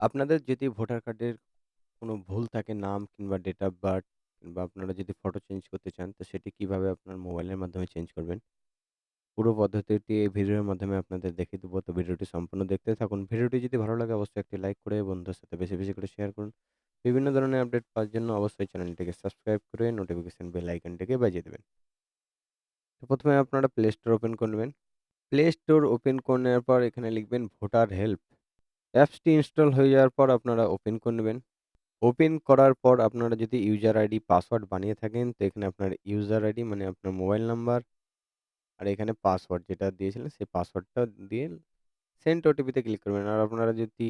আপনাদের যদি ভোটার কার্ডের কোনো ভুল থাকে নাম কিংবা ডেট অফ বার্থ কিংবা আপনারা যদি ফটো চেঞ্জ করতে চান তো সেটি কিভাবে আপনার মোবাইলের মাধ্যমে চেঞ্জ করবেন? পুরো পদ্ধতিটি এই ভিডিওর মাধ্যমে আপনাদের দেখিয়ে দেবো। তো ভিডিওটি সম্পূর্ণ দেখতে থাকুন। ভিডিওটি যদি ভালো লাগে অবশ্যই একটি লাইক করে বন্ধুদের সাথে বেশি, বেশি করে শেয়ার করুন। বিভিন্ন ধরনের আপডেট পাওয়ার জন্য অবশ্যই চ্যানেলটিকে সাবস্ক্রাইব করে নোটিফিকেশন বেল আইকনটিকে বাজিয়ে দেবেন। তো ১ম এ আপনারা প্লে স্টোর ওপেন করবেন। প্লে স্টোর ওপেন করে নেওয়ার পর এখানে লিখবেন ভোটার হেল্প। অ্যাপসটি ইনস্টল হয়ে যাওয়ার পর আপনারা ওপেন করে নেবেন। ওপেন করার পর আপনারা যদি ইউজার আইডি পাসওয়ার্ড বানিয়ে থাকেন, তো এখানে আপনার ইউজার আইডি মানে আপনার মোবাইল নাম্বার আর এখানে পাসওয়ার্ড যেটা দিয়েছিলেন সেই পাসওয়ার্ডটা দিয়ে সেন্ড ওটিপিতে ক্লিক করবেন। আর আপনারা যদি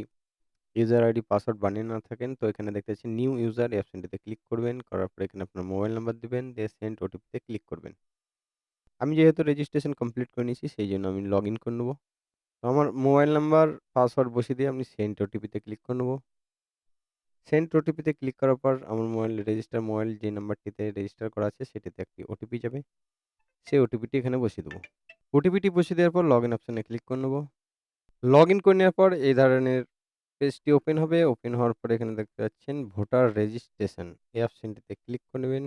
ইউজার আইডি পাসওয়ার্ড বানিয়ে না থাকেন তো এখানে দেখতে পাচ্ছেন নিউ ইউজার এই অপশনটিতে ক্লিক করবেন। করার পরে এখানে আপনার মোবাইল নাম্বার দিবেন, দিয়ে সেন্ড ওটিপিতে ক্লিক করবেন। আমি যেহেতু রেজিস্ট্রেশন কমপ্লিট করে নিয়েছি সেইজন্য আমি লগইন করে নেব। তো আমার মোবাইল নাম্বার পাসওয়ার্ড বসিয়ে দিয়ে আমি সেন্ড ওটিপিতে ক্লিক করে নেব। সেন্ড ওটিপিতে ক্লিক করার পর আমার মোবাইল যে নাম্বারটিতে রেজিস্টার করা আছে সেটিতে একটি ওটিপি যাবে। সেই ওটিপিটি এখানে বসিয়ে দেব। ওটিপিটি বসিয়ে দেওয়ার পর লগইন অপশনে ক্লিক করে নেব। লগইন করে নেওয়ার পর এই ধরনের পেজটি ওপেন হবে। ওপেন হওয়ার পরে এখানে দেখতে পাচ্ছেন ভোটার রেজিস্ট্রেশন এই অপশনটিতে ক্লিক করে নেবেন।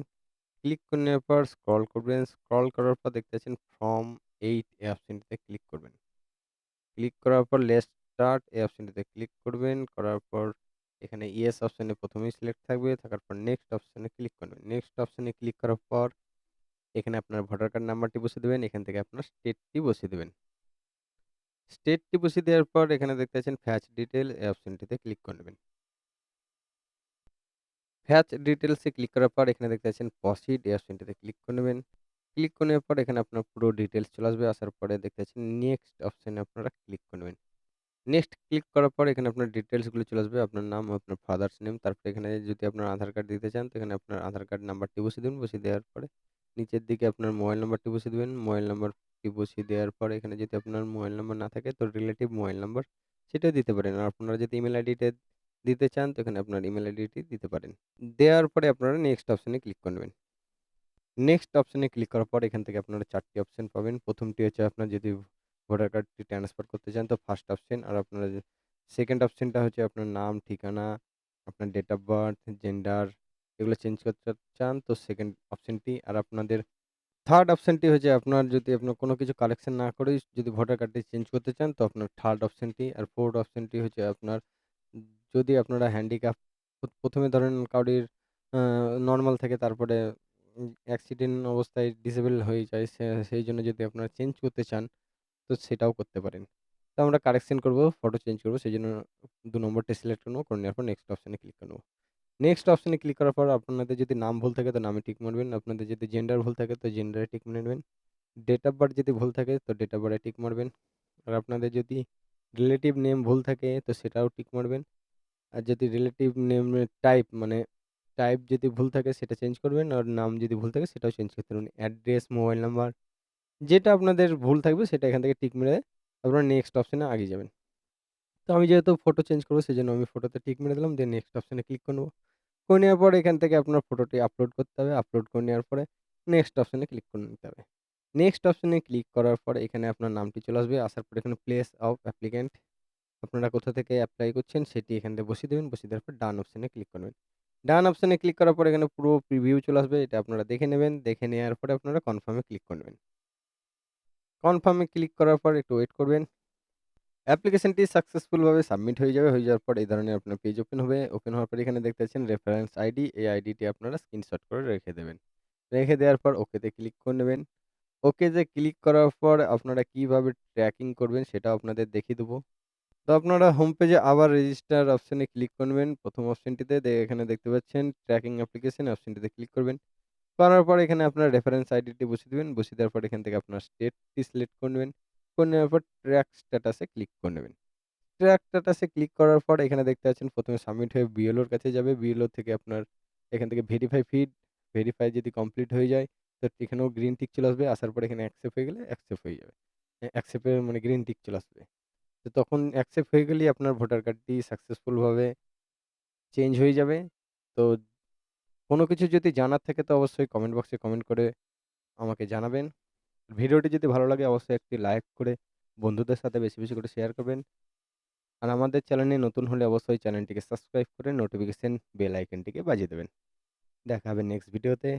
ক্লিক করে নেওয়ার পর স্ক্রল করবেন। স্ক্রল করার পর দেখতে পাচ্ছেন ফর্ম 8 এই অপশনটিতে ক্লিক করবেন। ক্লিক করার পর লেটস স্টার্ট এই অপশনটিতে ক্লিক করবেন। করার পর এখানে ইয়েস অপশনে ১ম এই সিলেক্ট থাকবে। থাকার পর নেক্সট অপশনে ক্লিক করবেন। নেক্সট অপশনে ক্লিক করার পর এখানে আপনার ভোটার কার্ড নাম্বারটি বসিয়ে দিবেন। এখান থেকে আপনার স্টেটটি বসিয়ে দিবেন। স্টেটটি বসিয়ে দেওয়ার পর এখানে দেখতে পাচ্ছেন ফ্যাচ ডিটেইল এই অপশনটিতে ক্লিক করে নেবেন। ফ্যাচ ডিটেইলস এ ক্লিক করার পর এখানে দেখতে পাচ্ছেন প্রসিড এই অপশনটিতে ক্লিক করে নেবেন। ক্লিক করে নেওয়ার পর এখানে আপনার পুরো ডিটেইলস চলে আসবে। আসার পরে দেখতে পাচ্ছেন নেক্সট অপশনে আপনারা ক্লিক করে নেবেন। নেক্সট ক্লিক করার পর এখানে আপনার ডিটেইলস গুলো চলে আসবে। আপনার নাম, আপনার ফাদারস নেম, তারপরে এখানে যদি আপনার আধার কার্ড দিতে চান তো এখানে আপনার আধার কার্ড নাম্বারটি বসিয়ে দিবেন। বসিয়ে দেওয়ার পরে নিচের দিকে আপনার মোবাইল নাম্বারটি বসিয়ে দিবেন। মোবাইল নাম্বারটি বসিয়ে দেওয়ার পরে এখানে যদি আপনার মোবাইল নাম্বার না থাকে তো রিলেটিভ মোবাইল নাম্বার সেটাও দিতে পারেন। আর আপনারা যদি ইমেইল আইডিটা দিতে চান তো এখানে আপনার ইমেইল আইডিটি দিতে পারেন। দেওয়ার পরে আপনারা নেক্সট অপশনে ক্লিক করে নেবেন। নেক্সট অপশনে ক্লিক করার পর এখান থেকে আপনারা ৪ টি অপশন পাবেন। ১ম টি হচ্ছে আপনার যদি ভোটার কার্ডটি ট্রান্সফার করতে চান তো ফার্স্ট অপশন। আর আপনারা যে সেকেন্ড অপশনটা হচ্ছে আপনার নাম, ঠিকানা, আপনার ডেট অফ বার্থ, জেন্ডার এগুলো চেঞ্জ করতে চান তো সেকেন্ড অপশনটি। আর আপনাদের থার্ড অপশনটি হচ্ছে আপনার যদি আপনার কোনো কিছু কারেকশন না করেই যদি ভোটার কার্ডটি চেঞ্জ করতে চান তো আপনার থার্ড অপশনটি। আর ফোর্থ অপশনটি হচ্ছে আপনার যদি আপনারা হ্যান্ডিক্যাপ ১ম এ ধরেন কারোর আ নরমাল থাকে তারপরে অ্যাক্সিডেন্ট অবস্থায় ডিসেবল হয়ে যায় সেইজন্য যদি আপনারা চেঞ্জ করতে চান তো সেটাও করতে পারেন। তো আমরা কারেকশন করব, ফটো চেঞ্জ করব সেজন্য ২ নম্বরটা সিলেক্ট করে নেব। করে নেওয়ার পর নেক্সট অপশনে ক্লিক করে নেব। নেক্সট অপশনে ক্লিক করার পর আপনাদের যদি নাম ভুল থাকে তো নামে টিক মারবেন। আপনাদের যদি জেন্ডার ভুল থাকে তো জেন্ডারে টিক মারবেন। ডেট অফ বার্থ যদি ভুল থাকে তো ডেট অফ বার্থ এ টিক মারবেন। আর আপনাদের যদি রিলেটিভ নেম ভুল থাকে তো সেটাও টিক মারবেন। আর যদি রিলেটিভ নেমের টাইপ যদি ভুল থাকে সেটা চেঞ্জ করবেন। আর নাম যদি ভুল থাকে সেটাও চেঞ্জ করতে পারবেন। অ্যাড্রেস, মোবাইল নাম্বার যেটা আপনাদের ভুল থাকবে সেটা এখান থেকে টিক মেরে আপনারা নেক্সট অপশনে আগিয়ে যাবেন। তো আমি যেহেতু ফটো চেঞ্জ করব সেজন্য আমি ফটোতে টিক মেরে দিলাম। দিয়ে নেক্সট অপশনে ক্লিক করে নেব। করে নেওয়ার পরে এখান থেকে আপনার ফটোটি আপলোড করতে হবে। আপলোড করে নেওয়ার পরে নেক্সট অপশনে ক্লিক করে নিতে হবে। নেক্সট অপশনে ক্লিক করার পরে এখানে আপনার নামটি চলে আসবে। আসার পরে এখানে প্লেস অফ অ্যাপ্লিক্যান্ট আপনারা কোথা থেকে এপ্লাই করছেন সেটি এখান থেকে বসিয়ে দেবেন। বসিয়ে দেওয়ার পর ডান অপশনে ক্লিক করবেন। ডান অপশনে ক্লিক করার পর এখানে পুরো প্রিভিউ চলে আসবে। এটা আপনারা দেখে নেবেন। দেখে নেওয়ার পরে আপনারা কনফার্ম এ ক্লিক করবেন। কনফার্ম এ ক্লিক করার পর একটু ওয়েট করবেন। অ্যাপ্লিকেশনটি সাকসেসফুল ভাবে সাবমিট হয়ে যাবে। হয়ে যাওয়ার পর এই ধরনের আপনার পেজ ওপেন হবে। ওপেন হওয়ার পর এখানে দেখতে পাচ্ছেন রেফারেন্স আইডি। এই আইডিটি আপনারা স্ক্রিনশট করে রেখে দেবেন। রেখে দেওয়ার পর ওকে তে ক্লিক করে নেবেন। ওকে তে ক্লিক করার পর আপনারা কিভাবে ট্র্যাকিং করবেন সেটাও আপনাদের দেখিয়ে দেব। তো আপনারা হোম পেজে আবার রেজিস্টার অপশনে ক্লিক করবেন। ১ম অপশনটিতে এখানে দেখতে পাচ্ছেন ট্র্যাকিং অ্যাপ্লিকেশন অপশনটিতে ক্লিক করবেন। করার পর এখানে আপনার রেফারেন্স আইডিটি বসিয়ে দিবেন। বসিয়ে দেওয়ার পর এখান থেকে আপনার স্টেটটি সিলেক্ট করে নেবেন। করে নেওয়ার পর ট্র্যাক স্ট্যাটাসে ক্লিক করে নেবেন। ট্র্যাক স্ট্যাটাসে ক্লিক করার পর এখানে দেখতে পাচ্ছেন ১ম এ সাবমিট হয়ে বিএলওর কাছে যাবে। বিএলও থেকে আপনার এখান থেকে ভেরিফাই ফিড, ভেরিফাই যদি কমপ্লিট হয়ে যায় তো এখানেও গ্রিন টিক চলে আসবে। আসার পরে এখানে অ্যাকসেপ্ট হয়ে গেলে অ্যাকসেপ্ট হয়ে যাবে। অ্যাকসেপ্ট এর মানে গ্রিন টিক চলে আসবে। তো তখন অ্যাকসেপ্ট হয়ে গেলেই আপনার ভোটার কার্ডটি সাকসেসফুল ভাবে চেঞ্জ হয়ে যাবে। তো কোনো কিছু যদি জানার থাকে তো অবশ্যই কমেন্ট বক্সে কমেন্ট করে আমাকে জানাবেন। ভিডিওটি যদি ভালো লাগে অবশ্যই একটি লাইক করে বন্ধুদের সাথে বেশি, বেশি করে শেয়ার করবেন। আর আমাদের চ্যানেলে নতুন হলে অবশ্যই চ্যানেলটিকে সাবস্ক্রাইব করে নোটিফিকেশন বেল আইকনটিকে বাজিয়ে দেবেন। দেখা হবে নেক্সট ভিডিওতে।